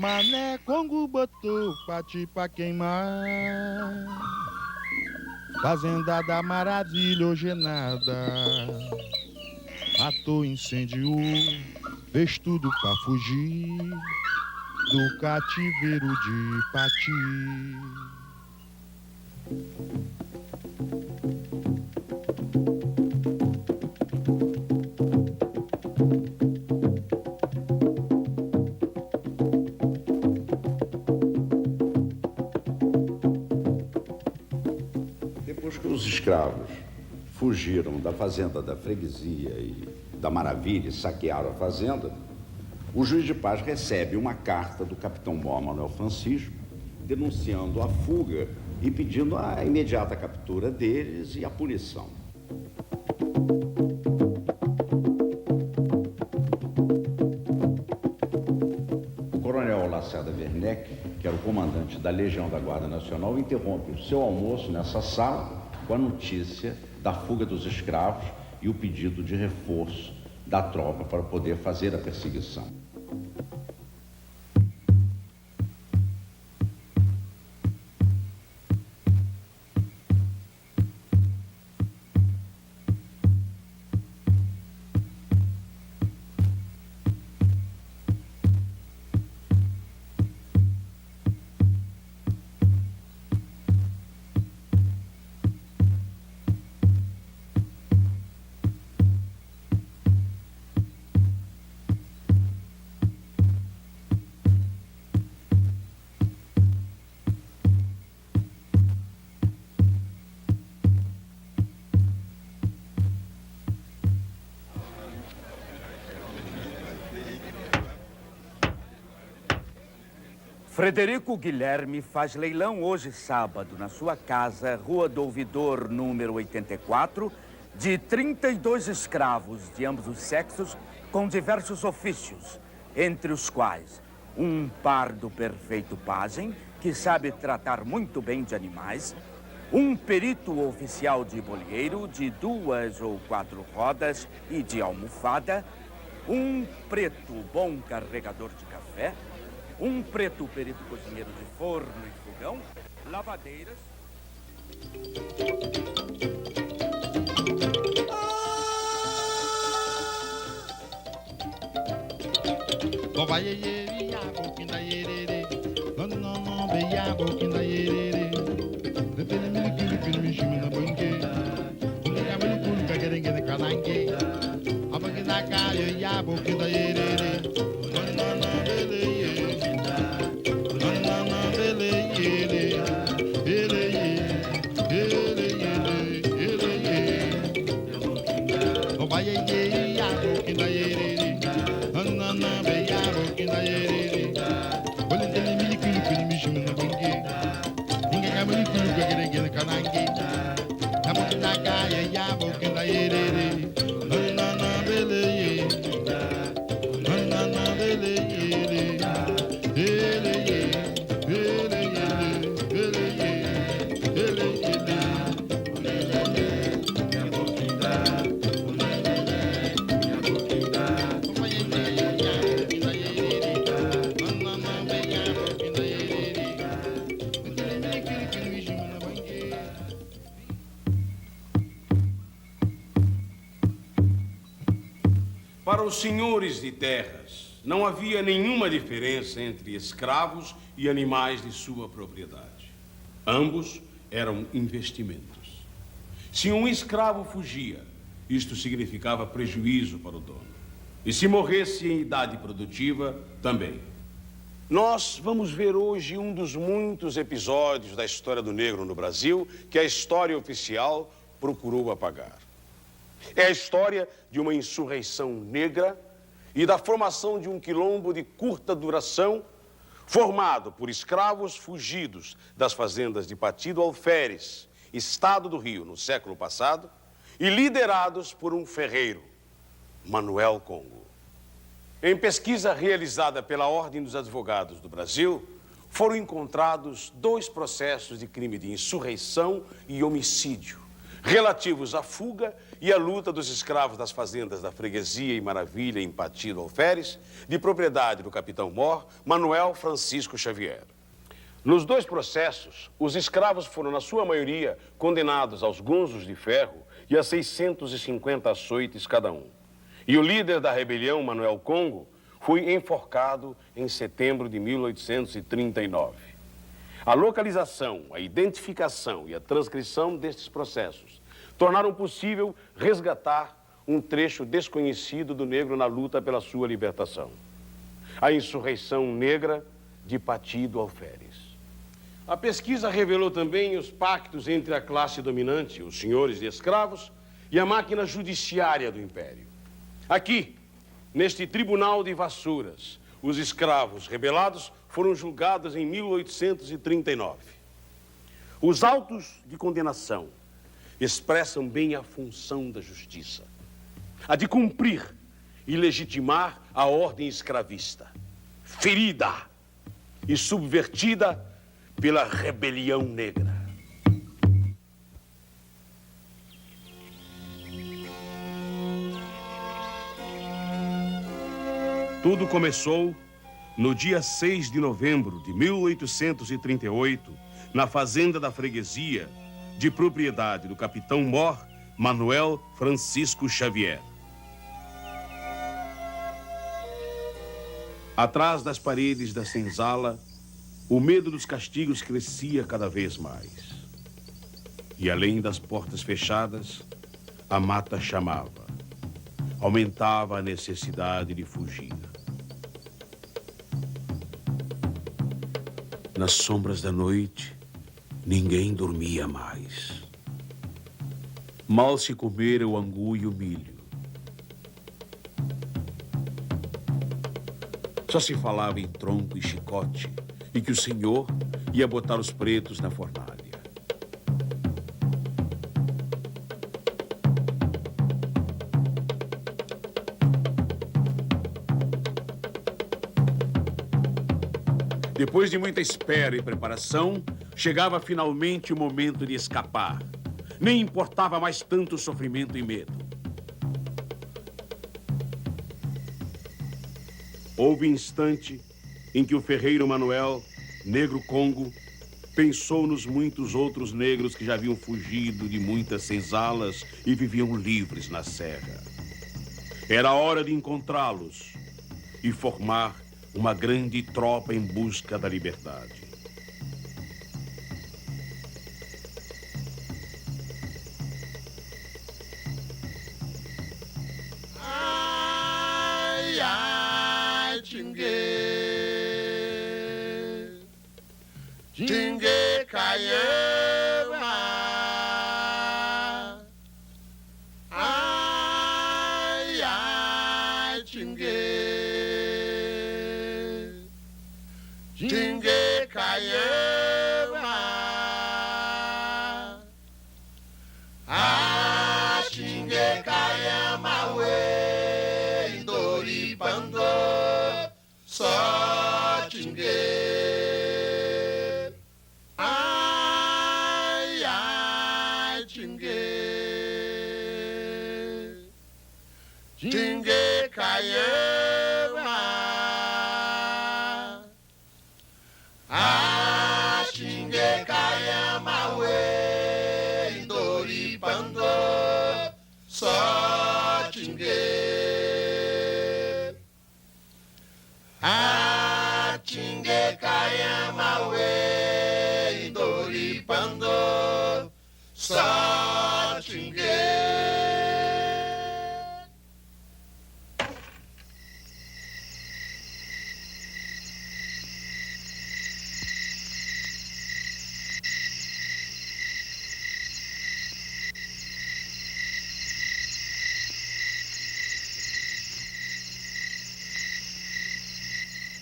Mané Congo botou pati pra queimar. Fazenda da Maravilha hoje é nada. Matou, incendiou, fez tudo pra fugir do cativeiro de Pati. Depois que os escravos fugiram da fazenda da freguesia e da Maravilha e saquearam a fazenda, o juiz de paz recebe uma carta do capitão-mor Manuel Francisco denunciando a fuga e pedindo a imediata captura deles e a punição. O coronel Lacerda Werneck, que era o comandante da Legião da Guarda Nacional, interrompe o seu almoço nessa sala com a notícia da fuga dos escravos e o pedido de reforço da tropa para poder fazer a perseguição. Frederico Guilherme faz leilão hoje, sábado, na sua casa, Rua do Ouvidor, número 84, de 32 escravos de ambos os sexos, com diversos ofícios, entre os quais um pardo perfeito pajem, que sabe tratar muito bem de animais, um perito oficial de bolieiro, de 2 ou 4 rodas e de almofada, um preto bom carregador de café, um preto perito cozinheiro de forno e fogão, lavadeiras... Para os senhores de terras, não havia nenhuma diferença entre escravos e animais de sua propriedade. Ambos eram investimentos. Se um escravo fugia, isto significava prejuízo para o dono. E se morresse em idade produtiva, também. Nós vamos ver hoje um dos muitos episódios da história do negro no Brasil que a história oficial procurou apagar. É a história de uma insurreição negra e da formação de um quilombo de curta duração, formado por escravos fugidos das fazendas de Pati do Alferes, estado do Rio, no século passado, e liderados por um ferreiro, Manuel Congo. Em pesquisa realizada pela Ordem dos Advogados do Brasil, foram encontrados 2 processos de crime de insurreição e homicídio, relativos à fuga e à luta dos escravos das fazendas da Freguesia e Maravilha em Pati do Alferes, de propriedade do capitão Mor, Manuel Francisco Xavier. Nos dois processos, os escravos foram, na sua maioria, condenados aos gonzos de ferro e a 650 açoites cada um. E o líder da rebelião, Manuel Congo, foi enforcado em setembro de 1839. A localização, a identificação e a transcrição destes processos tornaram possível resgatar um trecho desconhecido do negro na luta pela sua libertação. A insurreição negra de Pati do Alferes. A pesquisa revelou também os pactos entre a classe dominante, os senhores de escravos, e a máquina judiciária do Império. Aqui, neste tribunal de Vassouras, os escravos rebelados foram julgados em 1839. Os autos de condenação expressam bem a função da justiça, a de cumprir e legitimar a ordem escravista, ferida e subvertida pela rebelião negra. Tudo começou no dia 6 de novembro de 1838, na fazenda da Freguesia, de propriedade do capitão Mor, Manuel Francisco Xavier. Atrás das paredes da senzala, o medo dos castigos crescia cada vez mais. E além das portas fechadas, a mata chamava. Aumentava a necessidade de fugir. Nas sombras da noite, ninguém dormia mais. Mal se comera o angu e o milho. Só se falava em tronco e chicote e que o senhor ia botar os pretos na fornalha. Depois de muita espera e preparação, chegava finalmente o momento de escapar. Nem importava mais tanto sofrimento e medo. Houve instante em que o ferreiro Manuel, negro Congo, pensou nos muitos outros negros que já haviam fugido de muitas senzalas e viviam livres na serra. Era a hora de encontrá-los e formar uma grande tropa em busca da liberdade. Ai, ai, Tingue, Tingue Caiama. Ai, ai, Tingue, Tingue Caiama. Ah, Tingue Caiama, we, Doripando, só Tingue. Ai, ai, Tingue, Tingue Caiama. Ah, Tingue Caiama, we, Doripando, só Tingue. Ah, Tingue Caiama, we, Doripando, só Tingue.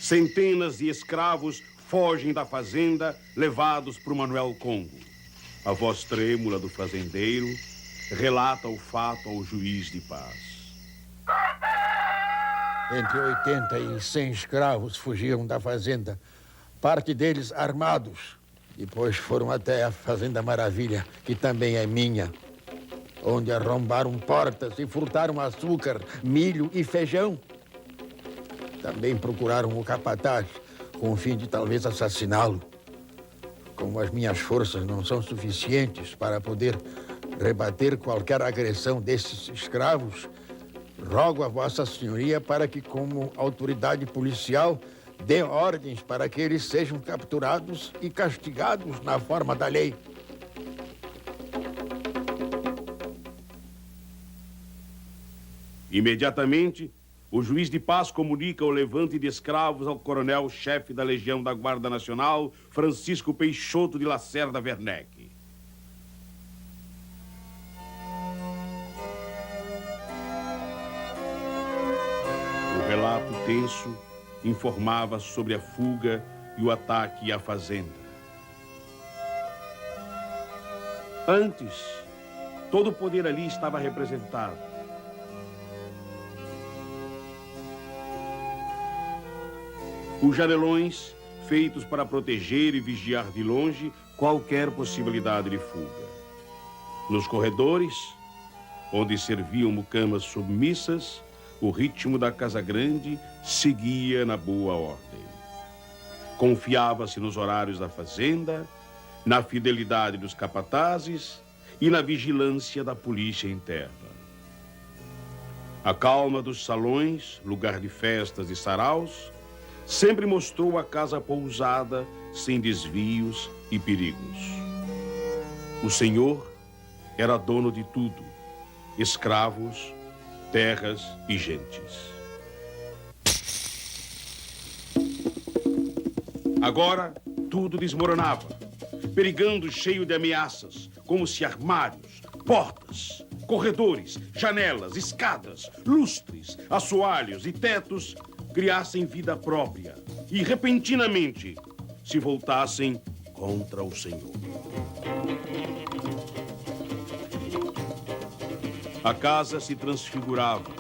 Centenas de escravos fogem da fazenda, levados por Manuel Congo. A voz trêmula do fazendeiro relata o fato ao juiz de paz. Entre 80 e 100 escravos fugiram da fazenda, parte deles armados. Depois foram até a Fazenda Maravilha, que também é minha. onde arrombaram portas e furtaram açúcar, milho e feijão. Também procuraram o capataz, com o fim de talvez assassiná-lo. Como as minhas forças não são suficientes para poder rebater qualquer agressão desses escravos, rogo a Vossa Senhoria para que, como autoridade policial, dê ordens para que eles sejam capturados e castigados na forma da lei. Imediatamente, o juiz de paz comunica o levante de escravos ao coronel-chefe da Legião da Guarda Nacional, Francisco Peixoto de Lacerda Werneck. O relato tenso informava sobre a fuga e o ataque à fazenda. Antes, todo o poder ali estava representado. Os janelões, feitos para proteger e vigiar de longe qualquer possibilidade de fuga. Nos corredores, onde serviam mucamas submissas, o ritmo da Casa Grande seguia na boa ordem. Confiava-se nos horários da fazenda, na fidelidade dos capatazes e na vigilância da polícia interna. A calma dos salões, lugar de festas e saraus, sempre mostrou a casa pousada, sem desvios e perigos. O senhor era dono de tudo: escravos, terras e gentes. Agora, tudo desmoronava, perigando cheio de ameaças, como se armários, portas, corredores, janelas, escadas, lustres, assoalhos e tetos criassem vida própria e, repentinamente, se voltassem contra o Senhor. A casa se transfigurava,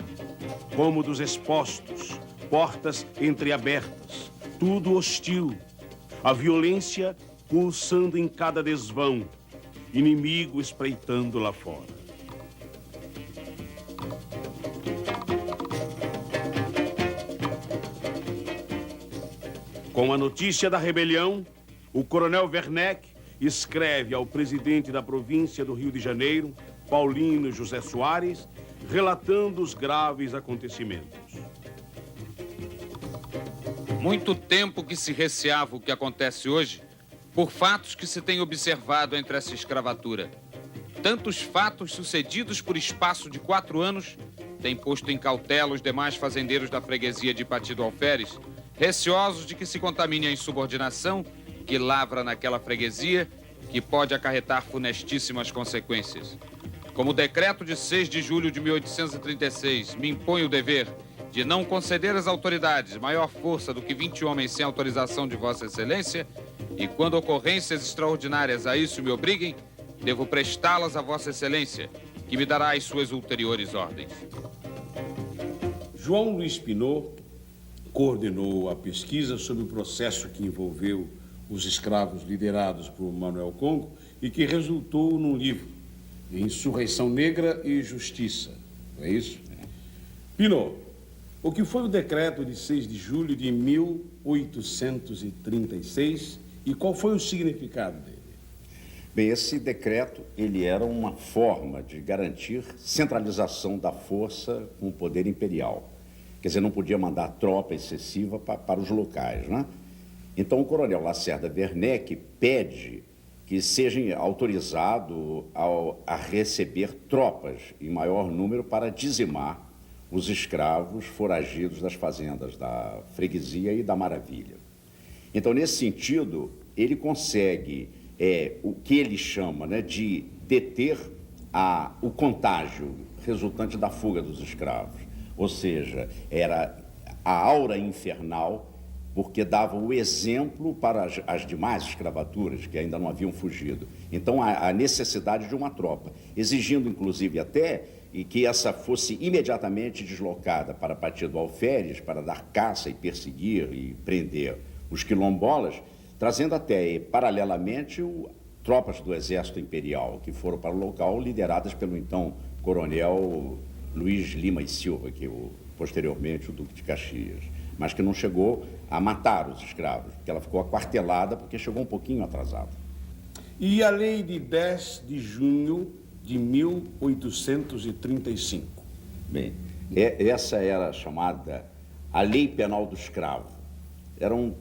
cômodos expostos, portas entreabertas, tudo hostil, a violência pulsando em cada desvão, inimigo espreitando lá fora. Com a notícia da rebelião, o coronel Werneck escreve ao presidente da província do Rio de Janeiro, Paulino José Soares, relatando os graves acontecimentos. Muito tempo que se receava o que acontece hoje, por fatos que se tem observado entre essa escravatura. Tantos fatos sucedidos por espaço de 4 anos têm posto em cautela os demais fazendeiros da freguesia de Ipati do Alferes, receosos de que se contamine a insubordinação que lavra naquela freguesia, que pode acarretar funestíssimas consequências. Como o decreto de 6 de julho de 1836 me impõe o dever de não conceder às autoridades maior força do que 20 homens sem autorização de Vossa Excelência, e quando ocorrências extraordinárias a isso me obriguem, devo prestá-las a Vossa Excelência, que me dará as suas ulteriores ordens. João Luiz Pinot coordenou a pesquisa sobre o processo que envolveu os escravos liderados por Manuel Congo e que resultou num livro, Insurreição Negra e Justiça. Não é isso? Pinot, o que foi o decreto de 6 de julho de 1836 e qual foi o significado dele? Bem, esse decreto, ele era uma forma de garantir centralização da força com o poder imperial. Quer dizer, não podia mandar tropa excessiva para os locais, né? Então, o coronel Lacerda Werneck pede que seja autorizado a receber tropas em maior número para dizimar os escravos foragidos das fazendas da Freguesia e da Maravilha. Então, nesse sentido, ele consegue o que ele chama, né, de deter o contágio resultante da fuga dos escravos. Ou seja, era a aura infernal, porque dava o exemplo para as demais escravaturas que ainda não haviam fugido. Então, a necessidade de uma tropa, exigindo, inclusive, até que essa fosse imediatamente deslocada para Ipati do Alferes, para dar caça e perseguir e prender os quilombolas, trazendo até, paralelamente, tropas do Exército Imperial que foram para o local, lideradas pelo então coronel Luiz Lima e Silva, que posteriormente o Duque de Caxias, mas que não chegou a matar os escravos, porque ela ficou aquartelada porque chegou um pouquinho atrasada. E a lei de 10 de junho de 1835? Bem, essa era chamada a Lei Penal do Escravo. Eram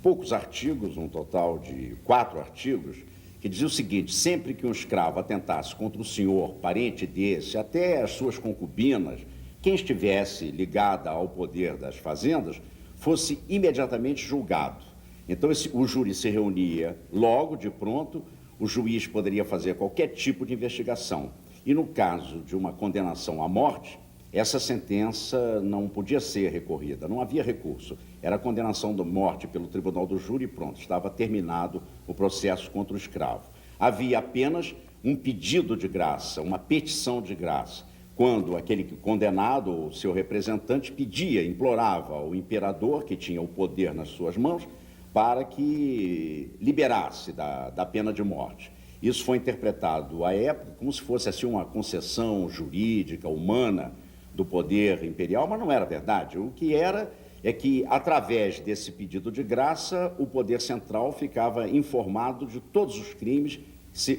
poucos artigos, um total de 4 artigos, que dizia o seguinte: sempre que um escravo atentasse contra o senhor, parente desse, até as suas concubinas, quem estivesse ligada ao poder das fazendas, fosse imediatamente julgado. Então o júri se reunia logo, de pronto, o juiz poderia fazer qualquer tipo de investigação. E no caso de uma condenação à morte, essa sentença não podia ser recorrida, não havia recurso. Era a condenação de morte pelo tribunal do júri e pronto, estava terminado o processo contra o escravo. Havia apenas um pedido de graça, uma petição de graça, quando aquele condenado ou seu representante pedia, implorava ao imperador, que tinha o poder nas suas mãos, para que liberasse da pena de morte. Isso foi interpretado à época como se fosse assim uma concessão jurídica, humana, do poder imperial, mas não era verdade. O que era é que, através desse pedido de graça, o poder central ficava informado de todos os crimes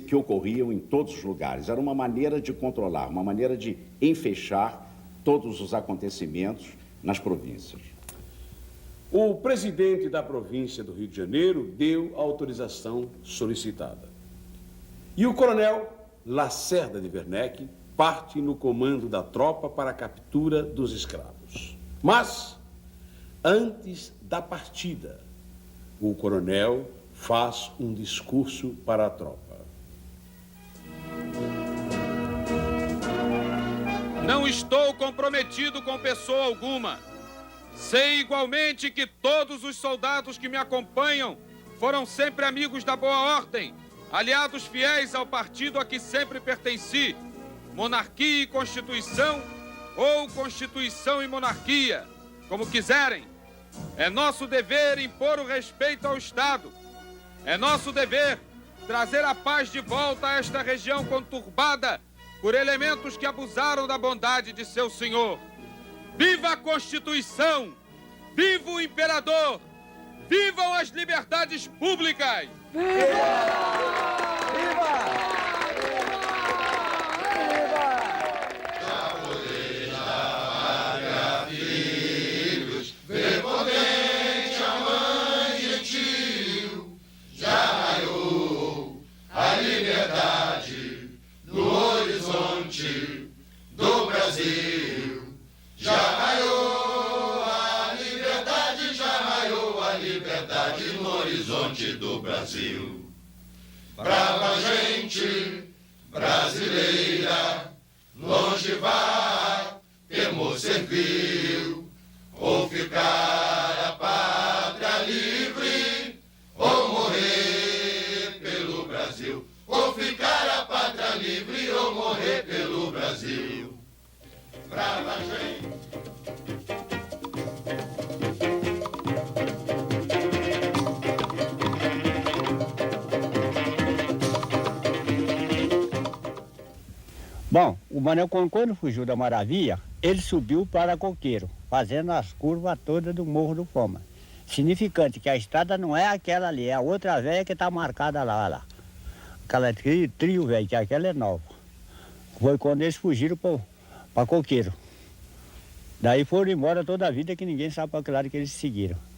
que ocorriam em todos os lugares. Era uma maneira de controlar, uma maneira de enfechar todos os acontecimentos nas províncias. O presidente da província do Rio de Janeiro deu a autorização solicitada. E o coronel Lacerda de Werneck parte no comando da tropa para a captura dos escravos. Mas, antes da partida, o coronel faz um discurso para a tropa. Não estou comprometido com pessoa alguma. Sei igualmente que todos os soldados que me acompanham foram sempre amigos da boa ordem, aliados fiéis ao partido a que sempre pertenci, monarquia e constituição, ou constituição e monarquia, como quiserem. É nosso dever impor o respeito ao Estado. É nosso dever trazer a paz de volta a esta região conturbada por elementos que abusaram da bondade de seu senhor. Viva a Constituição! Viva o Imperador! Vivam as liberdades públicas! Do Brasil, brava gente brasileira, longe vá, temor servil, ou ficar a pátria livre, ou morrer pelo Brasil, ou ficar a pátria livre, ou morrer pelo Brasil, brava gente. Bom, o Manuel quando fugiu da Maravilha, ele subiu para Coqueiro, fazendo as curvas todas do Morro do Foma. Significante que a estrada não é aquela ali, é a outra velha que está marcada lá. Aquela trio velho, que aquela é nova. Foi quando eles fugiram para Coqueiro. Daí foram embora toda a vida que ninguém sabe para que lado que eles seguiram.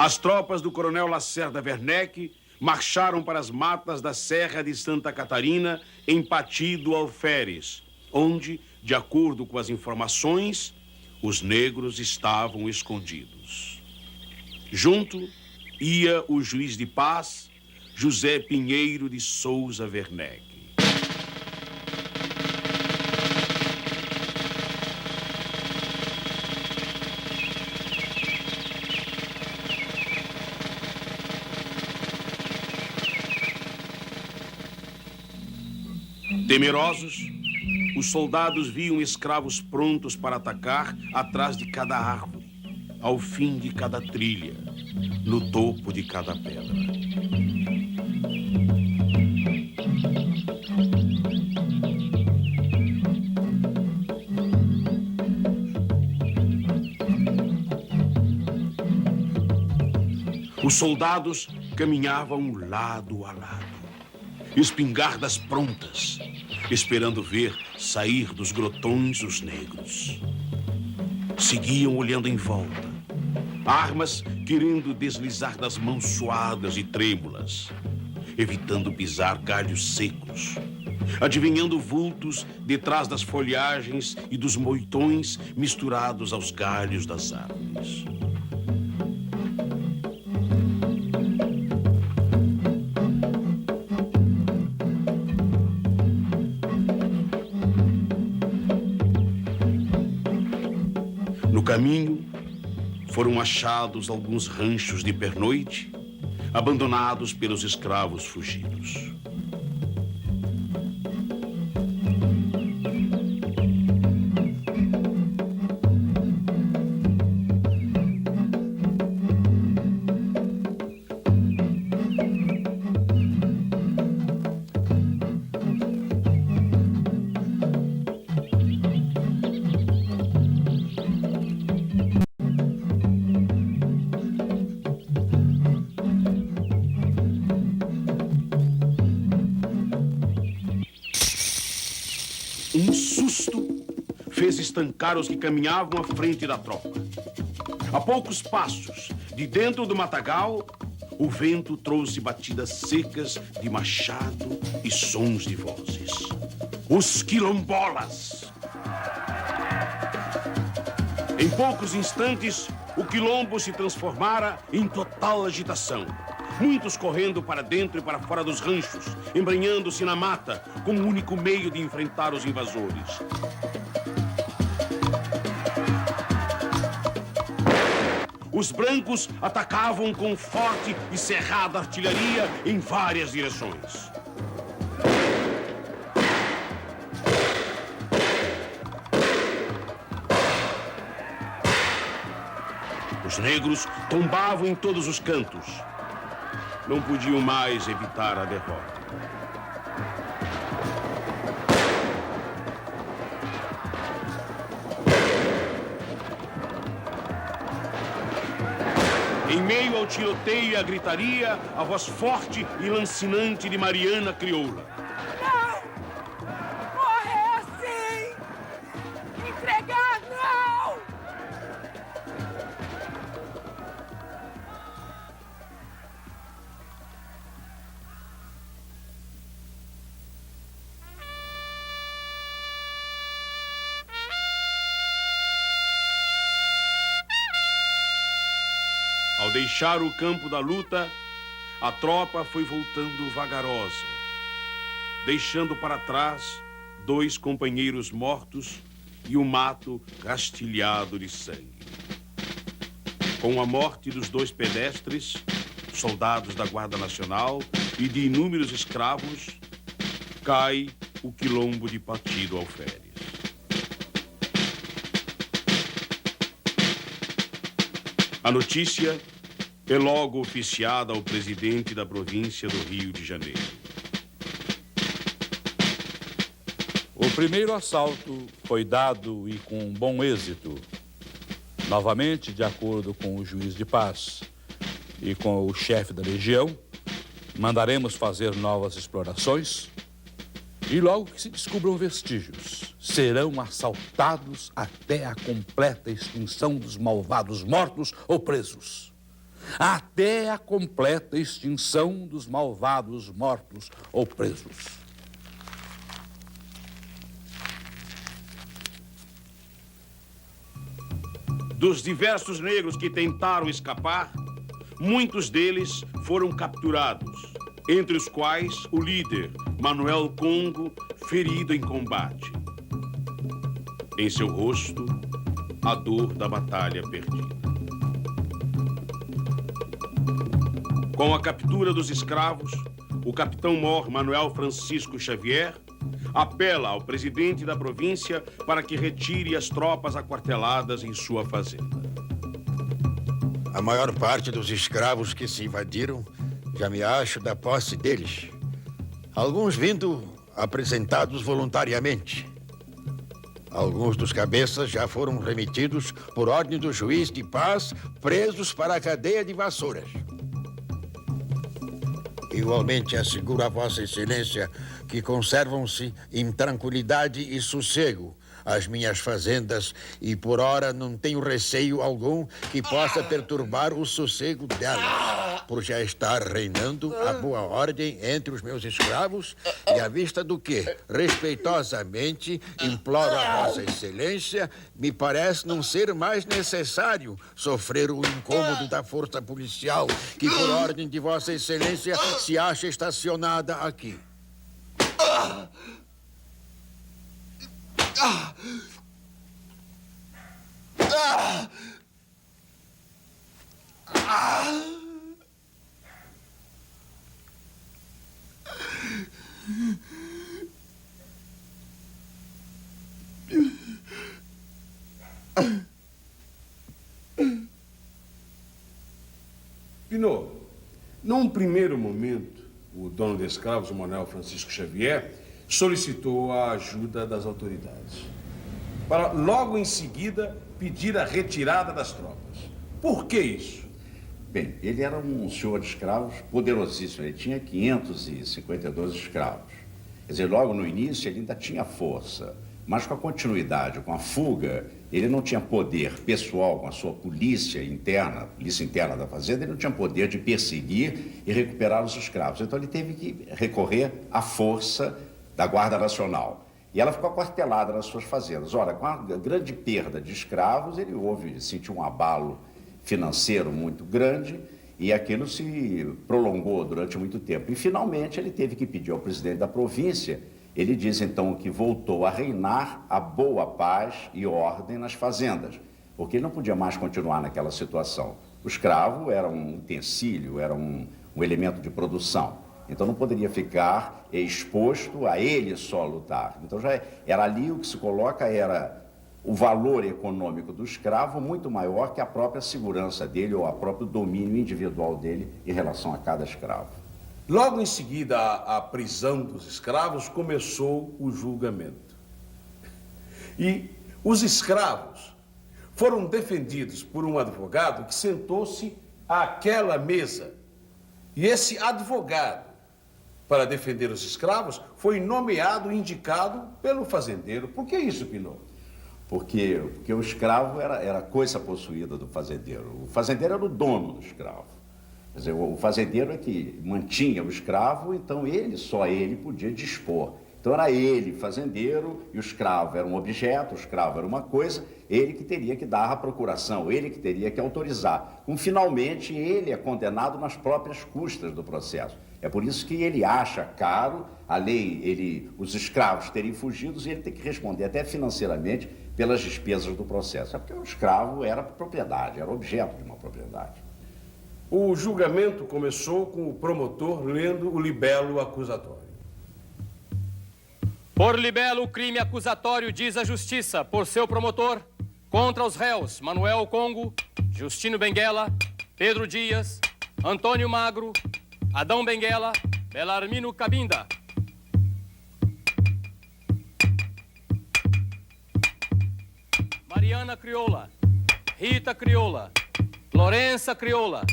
As tropas do coronel Lacerda Werneck marcharam para as matas da Serra de Santa Catarina, em Pati do Alferes, onde, de acordo com as informações, os negros estavam escondidos. Junto, ia o juiz de paz, José Pinheiro de Souza Werneck. Temerosos, os soldados viam escravos prontos para atacar atrás de cada árvore, ao fim de cada trilha, no topo de cada pedra. Os soldados caminhavam lado a lado, espingardas prontas, esperando ver sair dos grotões os negros. Seguiam olhando em volta, armas querendo deslizar das mãos suadas e trêmulas, evitando pisar galhos secos, adivinhando vultos detrás das folhagens e dos moitões misturados aos galhos das árvores. No caminho, foram achados alguns ranchos de pernoite, abandonados pelos escravos fugidos. Um susto fez estancar os que caminhavam à frente da tropa. A poucos passos, de dentro do matagal, o vento trouxe batidas secas de machado e sons de vozes. Os quilombolas! Em poucos instantes, o quilombo se transformara em total agitação. Muitos correndo para dentro e para fora dos ranchos, embrenhando-se na mata, como único meio de enfrentar os invasores. Os brancos atacavam com forte e cerrada artilharia em várias direções. Os negros tombavam em todos os cantos. Não podiam mais evitar a derrota. Em meio ao tiroteio e à gritaria, a voz forte e lancinante de Mariana Crioula. Não! Morrer assim! Entregar, não! Ao deixar o campo da luta, a tropa foi voltando vagarosa, deixando para trás 2 companheiros mortos e o mato rastilhado de sangue. Com a morte dos 2 pedestres, soldados da Guarda Nacional e de inúmeros escravos, cai o quilombo de Pati do Alferes. A notícia é logo oficiada ao presidente da província do Rio de Janeiro. O primeiro assalto foi dado e com bom êxito. Novamente, de acordo com o juiz de paz e com o chefe da legião, mandaremos fazer novas explorações e logo que se descubram vestígios, serão assaltados até a completa extinção dos malvados mortos ou presos. Até a completa extinção dos malvados mortos ou presos. Dos diversos negros que tentaram escapar, muitos deles foram capturados, entre os quais o líder, Manuel Congo, ferido em combate. Em seu rosto, a dor da batalha perdida. Com a captura dos escravos, o capitão-mor Manuel Francisco Xavier apela ao presidente da província para que retire as tropas aquarteladas em sua fazenda. A maior parte dos escravos que se invadiram já me acho da posse deles. Alguns vindo apresentados voluntariamente. Alguns dos cabeças já foram remetidos por ordem do juiz de paz, presos para a cadeia de Vassouras. Igualmente asseguro a Vossa Excelência que conservam-se em tranquilidade e sossego as minhas fazendas e por ora não tenho receio algum que possa perturbar o sossego delas, por já estar reinando a boa ordem entre os meus escravos e à vista do que, respeitosamente, imploro a Vossa Excelência, me parece não ser mais necessário sofrer o incômodo da força policial que, por ordem de Vossa Excelência, se acha estacionada aqui. Pinot, num primeiro momento, o dono de escravos, o Manuel Francisco Xavier, solicitou a ajuda das autoridades, para logo em seguida pedir a retirada das tropas. Por que isso? Bem, ele era um senhor de escravos poderosíssimo, ele tinha 552 escravos. Quer dizer, logo no início ele ainda tinha força, mas com a continuidade, com a fuga, ele não tinha poder pessoal com a sua polícia interna da fazenda, ele não tinha poder de perseguir e recuperar os escravos. Então ele teve que recorrer à força da Guarda Nacional. E ela ficou aquartelada nas suas fazendas. Ora, com a grande perda de escravos, ele sentiu um abalo financeiro muito grande e aquilo se prolongou durante muito tempo. E, finalmente, ele teve que pedir ao presidente da província. Ele diz, então, que voltou a reinar a boa paz e ordem nas fazendas, porque ele não podia mais continuar naquela situação. O escravo era um utensílio, era um elemento de produção. Então não poderia ficar exposto a ele só lutar. Então já era ali o que se coloca era o valor econômico do escravo muito maior que a própria segurança dele ou o próprio domínio individual dele em relação a cada escravo. Logo em seguida à prisão dos escravos, começou o julgamento. E os escravos foram defendidos por um advogado que sentou-se àquela mesa. E esse advogado, para defender os escravos, foi nomeado e indicado pelo fazendeiro. Por que isso, Pinot? Porque o escravo era coisa possuída do fazendeiro. O fazendeiro era o dono do escravo. Quer dizer, o fazendeiro é que mantinha o escravo, então só ele podia dispor. Então era ele, fazendeiro, e o escravo era um objeto, o escravo era uma coisa, ele que teria que dar a procuração, ele que teria que autorizar. Finalmente, ele é condenado nas próprias custas do processo. É por isso que ele acha caro a lei, os escravos terem fugido e ele tem que responder até financeiramente pelas despesas do processo. É porque o escravo era propriedade, era objeto de uma propriedade. O julgamento começou com o promotor lendo o libelo acusatório. Por libelo, o crime acusatório diz a justiça, por seu promotor, contra os réus Manuel Congo, Justino Benguela, Pedro Dias, Antônio Magro, Adão Benguela, Belarmino Cabinda. Mariana Crioula, Rita Crioula, Florença Crioula,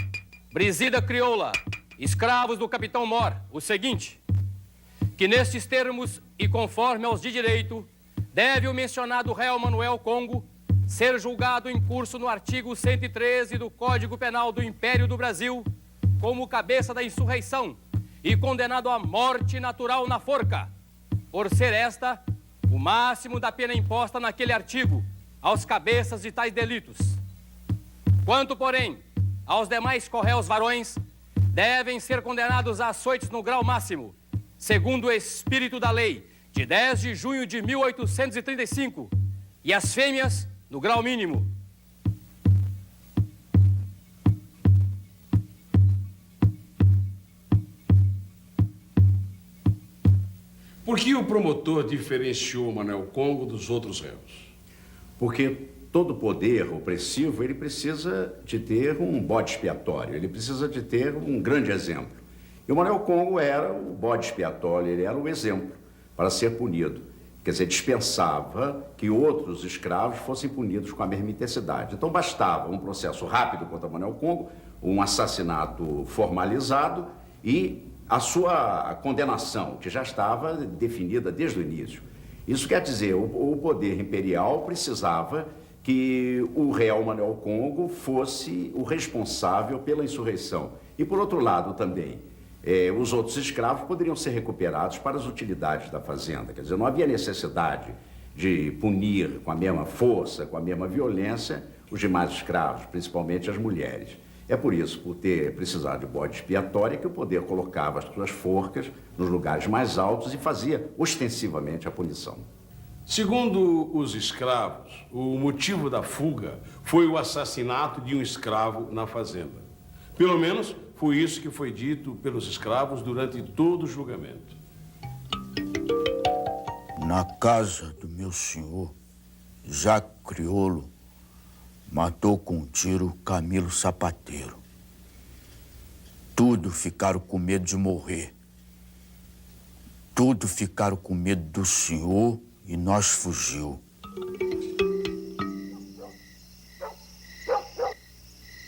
Brisida Crioula, escravos do capitão Mor, o seguinte: que nestes termos e conforme aos de direito, deve o mencionado réu Manuel Congo ser julgado em curso no artigo 113 do Código Penal do Império do Brasil como cabeça da insurreição e condenado à morte natural na forca, por ser esta o máximo da pena imposta naquele artigo aos cabeças de tais delitos. Quanto, porém, aos demais corréus varões, devem ser condenados a açoites no grau máximo, segundo o espírito da lei, de 10 de junho de 1835, e as fêmeas no grau mínimo. Por que o promotor diferenciou Manuel Congo dos outros réus? Porque todo poder opressivo, ele precisa de ter um bode expiatório, ele precisa de ter um grande exemplo. E o Manuel Congo era o bode expiatório, ele era o exemplo para ser punido. Quer dizer, dispensava que outros escravos fossem punidos com a mesma intensidade. Então bastava um processo rápido contra Manuel Congo, um assassinato formalizado e a sua condenação, que já estava definida desde o início. Isso quer dizer, o poder imperial precisava que o réu Manuel Congo fosse o responsável pela insurreição. E, por outro lado, também, os outros escravos poderiam ser recuperados para as utilidades da fazenda. Quer dizer, não havia necessidade de punir com a mesma força, com a mesma violência, os demais escravos, principalmente as mulheres. É por isso, por ter precisado de bode expiatório, que o poder colocava as suas forcas nos lugares mais altos e fazia ostensivamente a punição. Segundo os escravos, o motivo da fuga foi o assassinato de um escravo na fazenda. Pelo menos foi isso que foi dito pelos escravos durante todo o julgamento. Na casa do meu senhor, Jacques Criolo matou com um tiro Camilo Sapateiro. Tudo ficaram com medo de morrer. Tudo ficaram com medo do senhor e nós fugiu.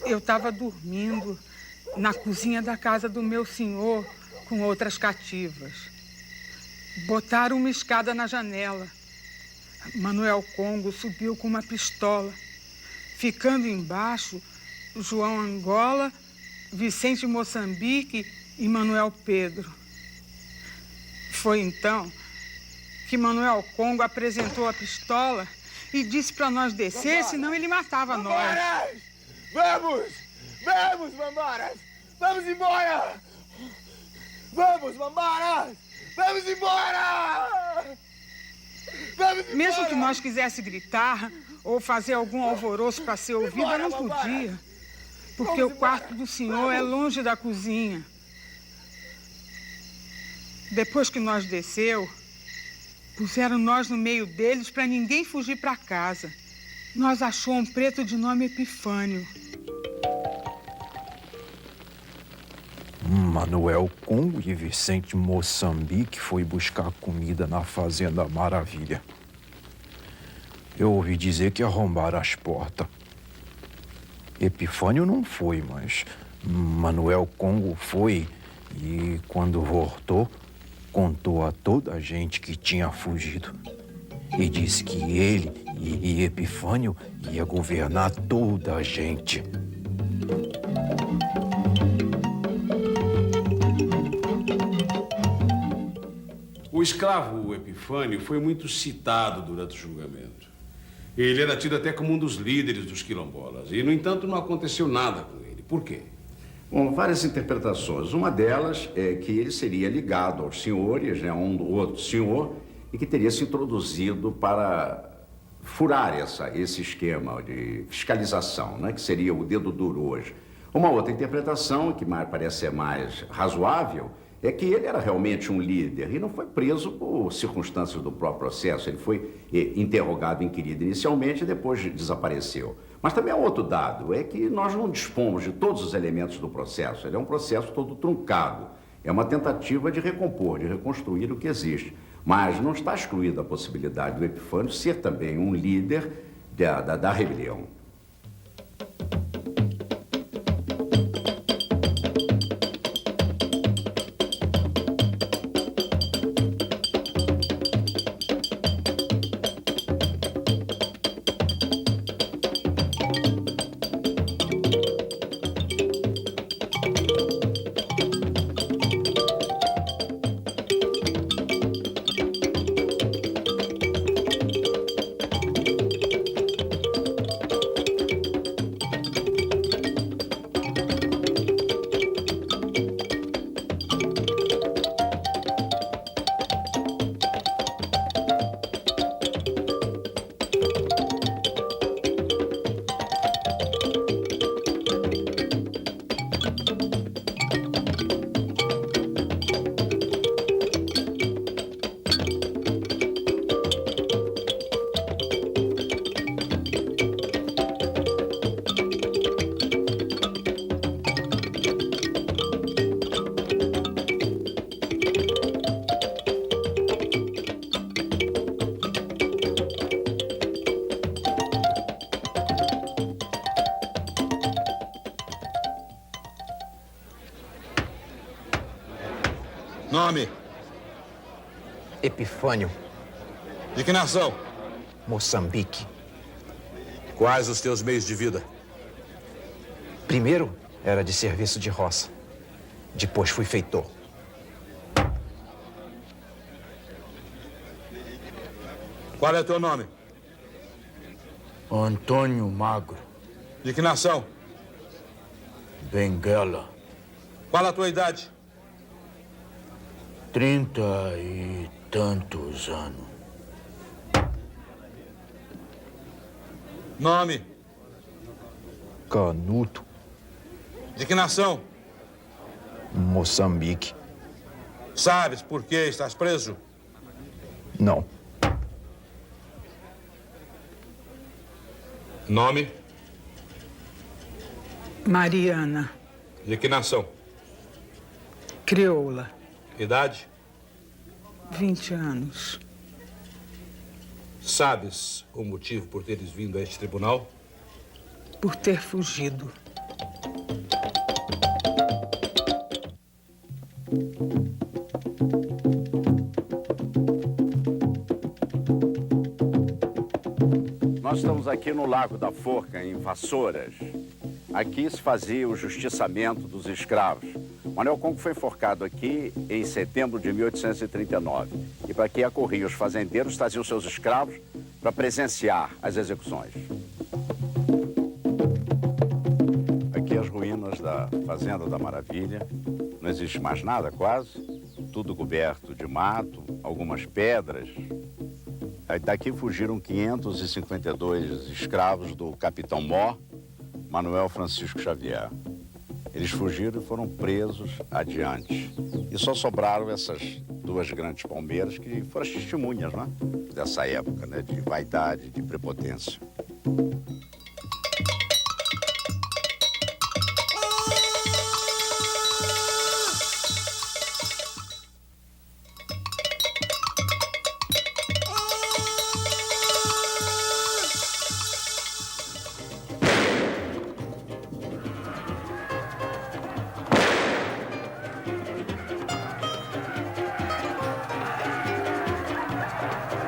Eu estava dormindo na cozinha da casa do meu senhor com outras cativas. Botaram uma escada na janela. Manuel Congo subiu com uma pistola. Ficando embaixo, João Angola, Vicente Moçambique e Manuel Pedro. Foi então que Manuel Congo apresentou a pistola e disse para nós descer, senão ele matava nós. Vamos! Vamos, Mambaras! Vamos embora! Vamos, Mambaras! Vamos embora! Vamos embora! Mesmo que nós quisesse gritar ou fazer algum alvoroço para ser ouvida, não podia. Porque o quarto do senhor é longe da cozinha. Depois que nós desceu, puseram nós no meio deles para ninguém fugir para casa. Nós achou um preto de nome Epifânio. Manuel Congo e Vicente Moçambique foi buscar comida na Fazenda Maravilha. Eu ouvi dizer que arrombaram as portas. Epifânio não foi, mas Manuel Congo foi e, quando voltou, contou a toda a gente que tinha fugido. E disse que ele e Epifânio ia governar toda a gente. O escravo Epifânio foi muito citado durante o julgamento. Ele era tido até como um dos líderes dos quilombolas. E, no entanto, não aconteceu nada com ele. Por quê? Bom, várias interpretações. Uma delas é que ele seria ligado aos senhores, né, a um do outro senhor, e que teria se introduzido para furar esse esquema de fiscalização, né, que seria o dedo duro hoje. Uma outra interpretação, que parece ser mais razoável, é que ele era realmente um líder e não foi preso por circunstâncias do próprio processo. Ele foi interrogado, inquirido inicialmente e depois desapareceu. Mas também há outro dado, é que nós não dispomos de todos os elementos do processo. Ele é um processo todo truncado. É uma tentativa de recompor, de reconstruir o que existe. Mas não está excluída a possibilidade do Epifânio ser também um líder da rebelião. Nome? Epifânio, De que nação? Moçambique. Quais os teus meios de vida? Primeiro era de serviço de roça. Depois fui feitor. Qual é teu nome? Antônio Magro, De que nação? Benguela, Qual a tua idade? 30 e tantos anos. Nome? Canuto, De que nação? Moçambique. Sabes por que estás preso? Não. Nome? Mariana, De que nação? crioula, Idade? 20 anos. Sabes o motivo por teres vindo a este tribunal? Por ter fugido. Nós estamos aqui no Lago da Forca, em Vassouras. Aqui se fazia o justiçamento dos escravos. Manuel Congo foi enforcado aqui em setembro de 1839. E para aqui acorriam os fazendeiros, traziam seus escravos para presenciar as execuções. Aqui as ruínas da Fazenda da Maravilha. Não existe mais nada, quase. Tudo coberto de mato, algumas pedras. Aí daqui fugiram 552 escravos do capitão Mor, Manuel Francisco Xavier. Eles fugiram e foram presos adiante. E só sobraram essas duas grandes palmeiras que foram as testemunhas, né? Dessa época, né? De vaidade, de prepotência.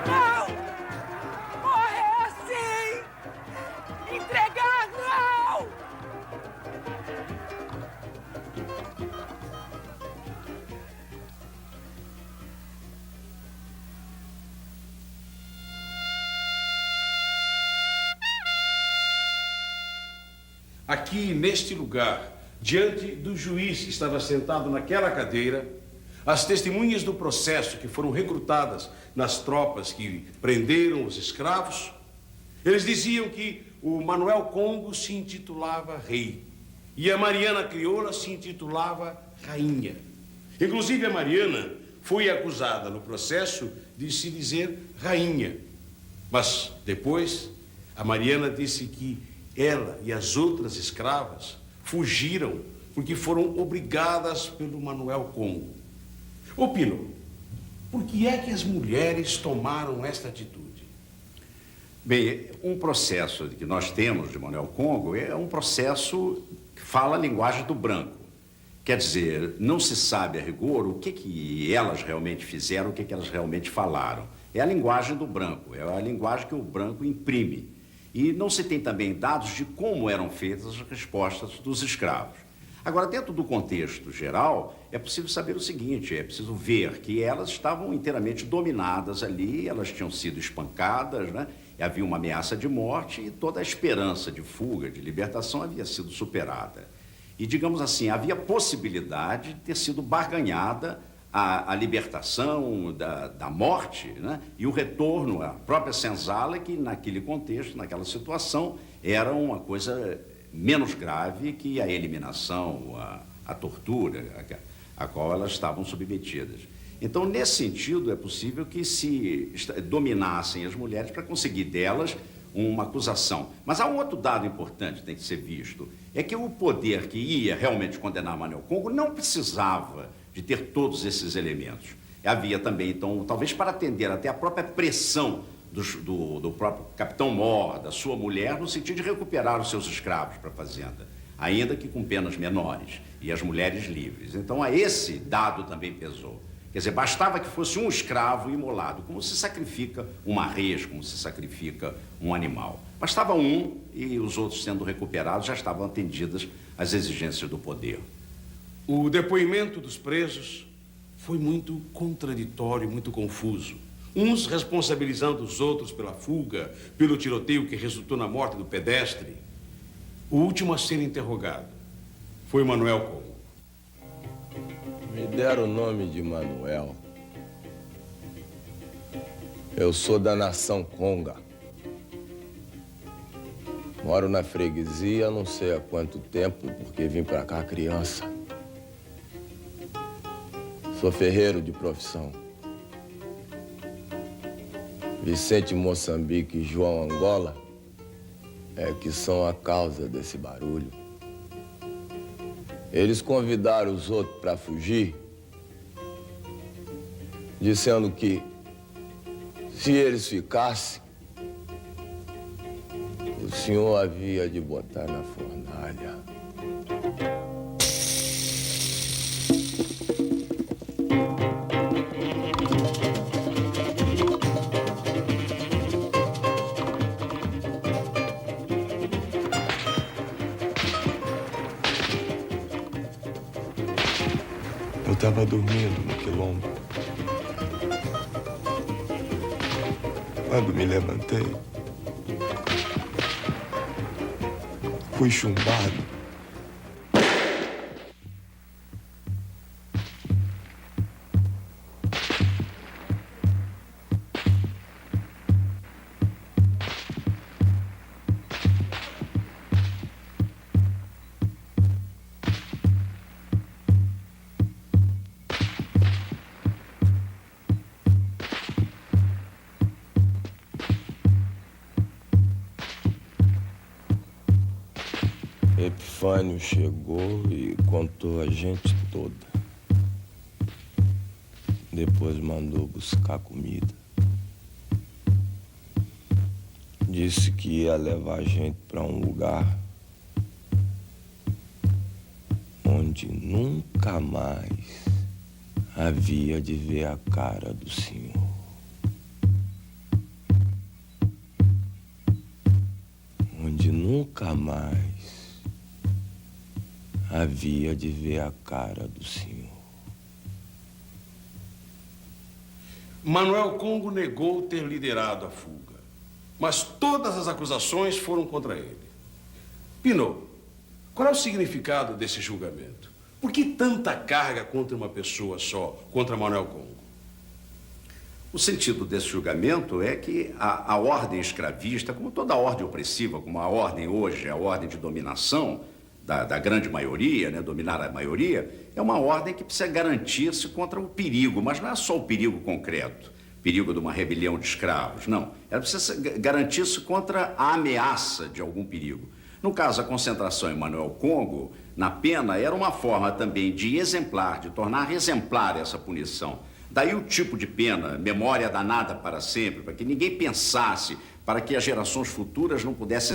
Não! Morrer assim! Entregar, não! Aqui, neste lugar, diante do juiz que estava sentado naquela cadeira, as testemunhas do processo que foram recrutadas nas tropas que prenderam os escravos, eles diziam que o Manuel Congo se intitulava rei e a Mariana Crioula se intitulava rainha. Inclusive, a Mariana foi acusada no processo de se dizer rainha. Mas depois, a Mariana disse que ela e as outras escravas fugiram porque foram obrigadas pelo Manuel Congo. Ô Pino, por que é que as mulheres tomaram esta atitude? Bem, um processo que nós temos de Manuel Congo é um processo que fala a linguagem do branco. Quer dizer, não se sabe a rigor o que elas realmente fizeram, o que elas realmente falaram. É a linguagem do branco, é a linguagem que o branco imprime. E não se tem também dados de como eram feitas as respostas dos escravos. Agora, dentro do contexto geral, é possível saber o seguinte, é preciso ver que elas estavam inteiramente dominadas ali, elas tinham sido espancadas, né? Havia uma ameaça de morte e toda a esperança de fuga, de libertação havia sido superada. E, digamos assim, havia possibilidade de ter sido barganhada a libertação da morte, né? E o retorno à própria senzala, que naquele contexto, naquela situação, era uma coisa menos grave que a eliminação, a tortura a qual elas estavam submetidas. Então, nesse sentido, é possível que se dominassem as mulheres para conseguir delas uma acusação. Mas há um outro dado importante que tem que ser visto, é que o poder que ia realmente condenar Manuel Congo não precisava de ter todos esses elementos. Havia também, então, talvez para atender até a própria pressão do próprio capitão Mor, da sua mulher, no sentido de recuperar os seus escravos para a fazenda, ainda que com penas menores, e as mulheres livres. Então, esse dado também pesou. Quer dizer, bastava que fosse um escravo imolado, como se sacrifica uma res, como se sacrifica um animal. Bastava um e os outros sendo recuperados já estavam atendidas as exigências do poder. O depoimento dos presos foi muito contraditório, muito confuso. Uns responsabilizando os outros pela fuga, pelo tiroteio que resultou na morte do pedestre. O último a ser interrogado foi Manuel Congo. Me deram o nome de Manuel. Eu sou da nação Conga. Moro na freguesia não sei há quanto tempo, porque vim pra cá criança. Sou ferreiro de profissão. Vicente Moçambique e João Angola é que são a causa desse barulho. Eles convidaram os outros para fugir, dizendo que se eles ficassem, o senhor havia de botar na fornalha. Eu estava dormindo no quilombo. Quando me levantei, fui chumbado. Epifânio chegou e contou a gente toda. Depois mandou buscar comida. Disse que ia levar a gente para um lugar onde nunca mais havia de ver a cara do senhor. Onde nunca mais havia de ver a cara do senhor. Manuel Congo negou ter liderado a fuga, mas todas as acusações foram contra ele. Pinot, qual é o significado desse julgamento? Por que tanta carga contra uma pessoa só, contra Manuel Congo? O sentido desse julgamento é que a ordem escravista, como toda ordem opressiva, como a ordem hoje, a ordem de dominação da grande maioria, né, dominar a maioria, é uma ordem que precisa garantir-se contra o perigo, mas não é só o perigo concreto, perigo de uma rebelião de escravos, não. Ela precisa garantir-se contra a ameaça de algum perigo. No caso, a concentração em Manuel Congo, na pena, era uma forma também de exemplar, de tornar exemplar essa punição. Daí o tipo de pena, memória danada para sempre, para que ninguém pensasse, para que as gerações futuras não pudessem.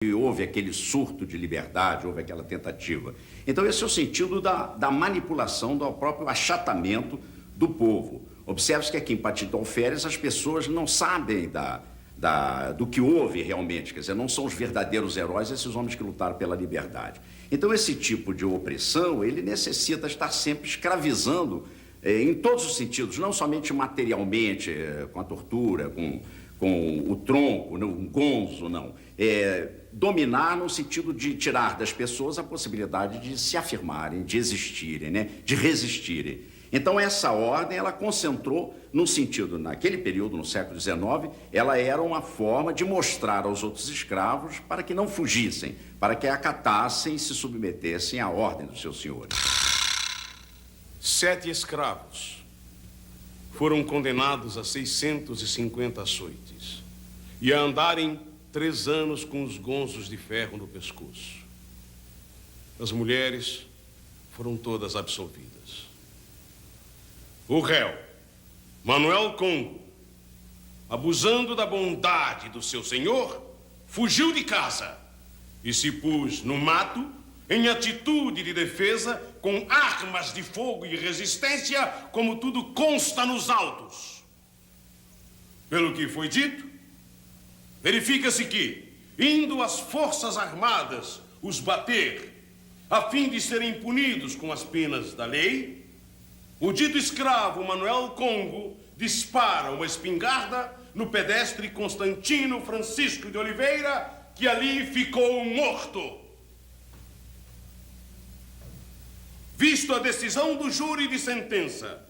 E houve aquele surto de liberdade, houve aquela tentativa. Então esse é o sentido da manipulação, do próprio achatamento do povo. Observe-se que aqui em Patito Alferes as pessoas não sabem do que houve realmente, quer dizer, não são os verdadeiros heróis esses homens que lutaram pela liberdade. Então esse tipo de opressão, ele necessita estar sempre escravizando em todos os sentidos, não somente materialmente, com a tortura, com o tronco, não, um gonzo, não. Dominar no sentido de tirar das pessoas a possibilidade de se afirmarem, de existirem, né? De resistirem. Então essa ordem, ela concentrou no sentido, naquele período, no século XIX, ela era uma forma de mostrar aos outros escravos para que não fugissem, para que acatassem e se submetessem à ordem dos seus senhores. 7 escravos foram condenados a 650 açoites e a andarem 3 anos com os gonzos de ferro no pescoço. As mulheres foram todas absolvidas. O réu, Manuel Congo, abusando da bondade do seu senhor, fugiu de casa e se pôs no mato em atitude de defesa, com armas de fogo e resistência, como tudo consta nos autos. Pelo que foi dito, verifica-se que, indo as Forças Armadas os bater, a fim de serem punidos com as penas da lei, o dito escravo Manuel Congo dispara uma espingarda no pedestre Constantino Francisco de Oliveira, que ali ficou morto. Visto a decisão do júri de sentença,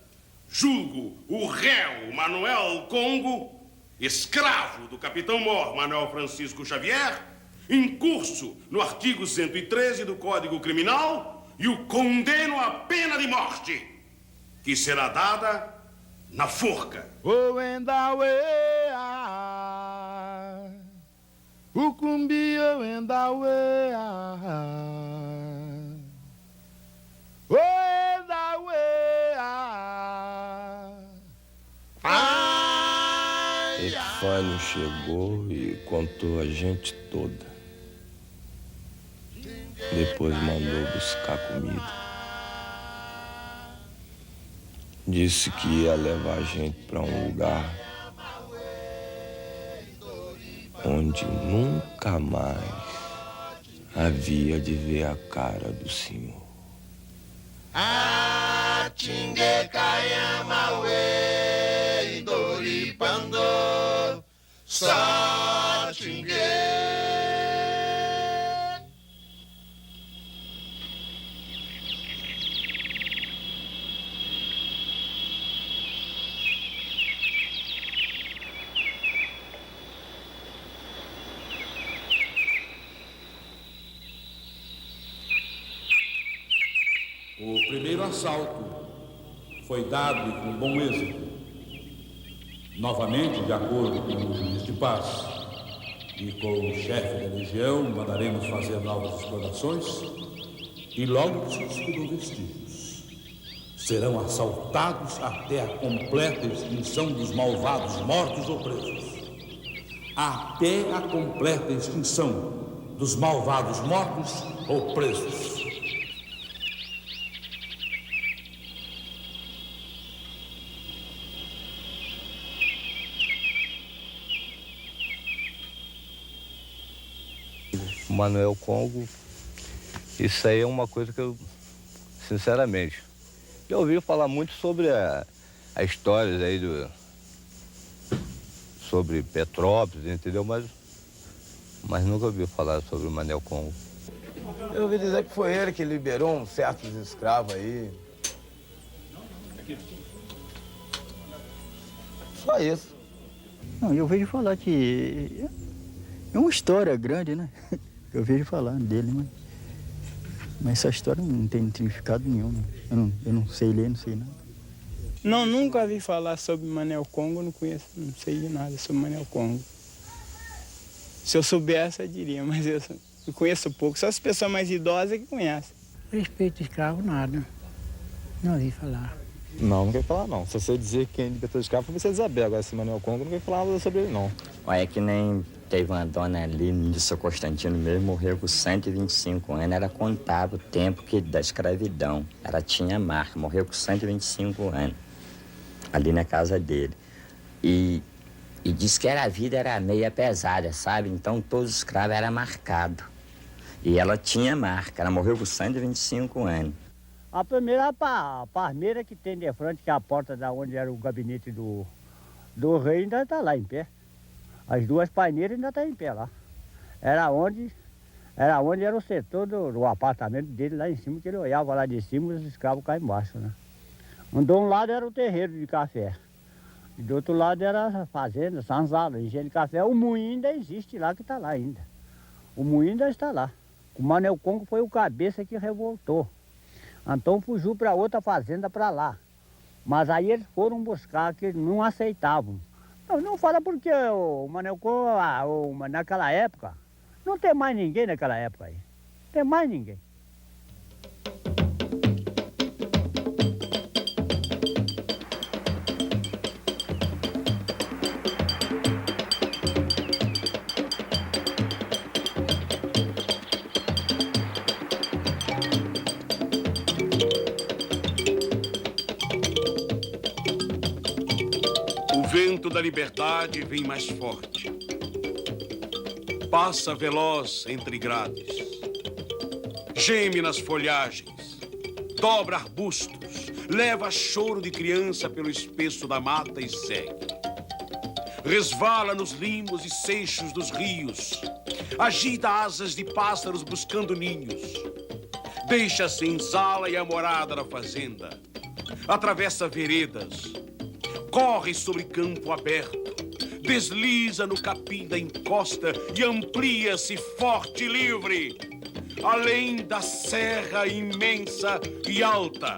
julgo o réu Manuel Congo, escravo do capitão-mor Manuel Francisco Xavier, incurso no artigo 113 do Código Criminal, e o condeno à pena de morte, que será dada na forca. O Endawe, o Cumbi, o Endawe, o Endawe, Epifânio chegou e contou a gente toda. Depois mandou buscar comida. Disse que ia levar a gente para um lugar onde nunca mais havia de ver a cara do Senhor. O primeiro assalto foi dado e com bom êxito. Novamente, de acordo com o juiz de paz e com o chefe da legião, mandaremos fazer novas explorações e logo que se descubram vestígios, serão assaltados até a completa extinção dos malvados mortos ou presos. Até a completa extinção dos malvados mortos ou presos. Manuel Congo, isso aí é uma coisa que eu, sinceramente, já ouvi falar muito sobre a história aí sobre Petrópolis, entendeu? Mas nunca ouvi falar sobre o Manuel Congo. Eu ouvi dizer que foi ele que liberou uns certos escravos aí. Só isso. Não, eu vejo falar que é uma história grande, né? Eu vejo falar dele, mas essa história não tem significado nenhum. Né? Eu não sei ler, não sei nada. Não, nunca vi falar sobre Manuel Congo, não sei de nada sobre Manuel Congo. Se eu soubesse, eu diria, mas eu conheço pouco. Só as pessoas mais idosas que conhecem. Respeito escravo, nada. Não ouvi falar. Não quer falar não. Se você dizer quem libertou os escravos, foi você Isabel. Agora, esse Manuel Congo, não quer falar nada sobre ele, não. Olha, é que nem teve uma dona ali, de São Constantino mesmo, morreu com 125 anos. Ela contava o tempo da escravidão. Ela tinha marca, morreu com 125 anos, ali na casa dele. E disse que a vida era meia pesada, sabe? Então todos os escravos eram marcados. E ela tinha marca, ela morreu com 125 anos. A primeira parmeira que tem de frente, que é a porta da onde era o gabinete do rei, ainda está lá em pé. As duas paineiras ainda estão em pé lá. Era onde era o setor do apartamento dele lá em cima, que ele olhava lá de cima e os escravos cá embaixo, né? De um lado era o terreiro de café. E do outro lado era a fazenda, Sanzalo, engenho de café. O moinho ainda existe lá, que está lá ainda. O moinho ainda está lá. O Manuel Congo foi o cabeça que revoltou. Então fugiu para outra fazenda para lá. Mas aí eles foram buscar, que não aceitavam. Não fala porque o Manuel Congo, naquela época, não tem mais ninguém naquela época aí. Não tem mais ninguém. vento da liberdade vem mais forte. Passa veloz entre grades. Geme nas folhagens. Dobra arbustos. Leva choro de criança pelo espesso da mata e segue. Resvala nos limos e seixos dos rios. Agita asas de pássaros buscando ninhos. Deixa a senzala e a morada da fazenda. Atravessa veredas. Corre sobre campo aberto. Desliza no capim da encosta e amplia-se forte e livre. Além da serra imensa e alta.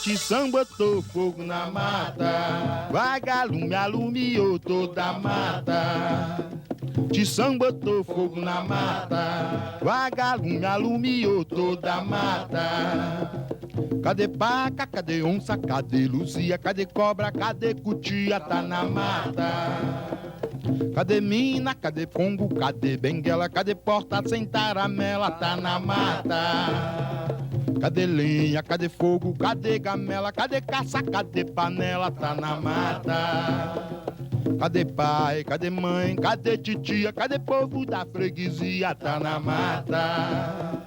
De samba botou fogo na mata, vagalume alumiou toda a mata. De samba botou fogo na mata, vagalume alumiou toda a mata. Cadê paca, cadê onça, cadê luzia, cadê cobra, cadê cutia, tá na mata. Cadê mina, cadê congo, cadê benguela, cadê porta sem taramela, tá na mata. Cadê lenha, cadê fogo, cadê gamela, cadê caça, cadê panela, tá na mata. Cadê pai, cadê mãe, cadê titia, cadê povo da freguesia, tá na mata.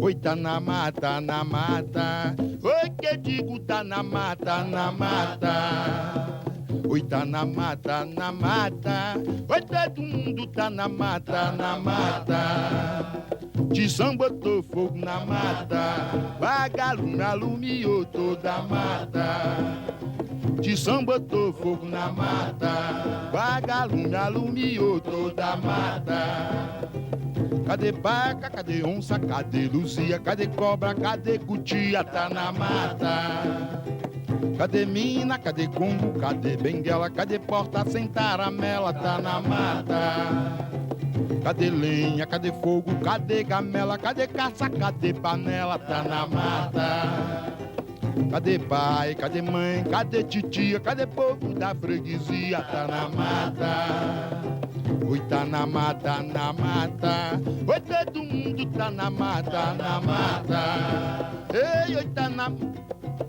Oi, tá na mata, na mata. Oi, que digo, tá na mata, na mata. Oi, tá na mata, na mata. Oi, todo mundo tá na mata, na mata. De samba botou fogo na mata, vagalume alumiou toda a mata. De samba botou fogo na mata, vagalume alumiou toda a mata. Cadê paca, cadê onça, cadê luzia, cadê cobra, cadê cutia, tá na mata. Cadê mina, cadê congo, cadê benguela, cadê porta sem taramela, tá na mata. Cadê lenha, cadê fogo, cadê gamela, cadê caça, cadê panela, tá na mata. Cadê pai, cadê mãe, cadê titia, cadê povo da freguesia, tá na mata. Oi, tá na mata, na mata. Oi, todo mundo tá na mata, na mata. Ei, oi, tá na...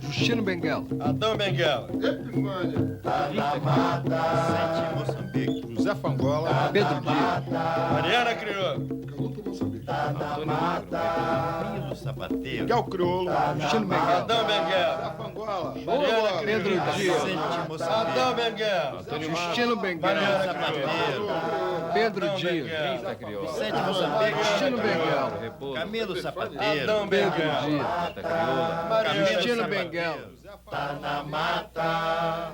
Justino Benguela. Adão Benguela. Epifânia. Tá na mata. Sete Moçambique. José Fangola. Pedro Dias. Mariana Crioula. Caluto Moçambique. Tá na mata. Pinho Sapateiro. Kel Crioulo. Justino Benguela. Adão Benguela. José Fangola. Mariana Pedro Dias. Sete Moçambique. Adão Benguela. Justino Benguela. Mariana Sapateiro. Pedro Dias. Sete Moçambique. Justino Benguela. Camilo Sapateiro. Adão Benguela. Mariana Justino Benguela. Tá na mata.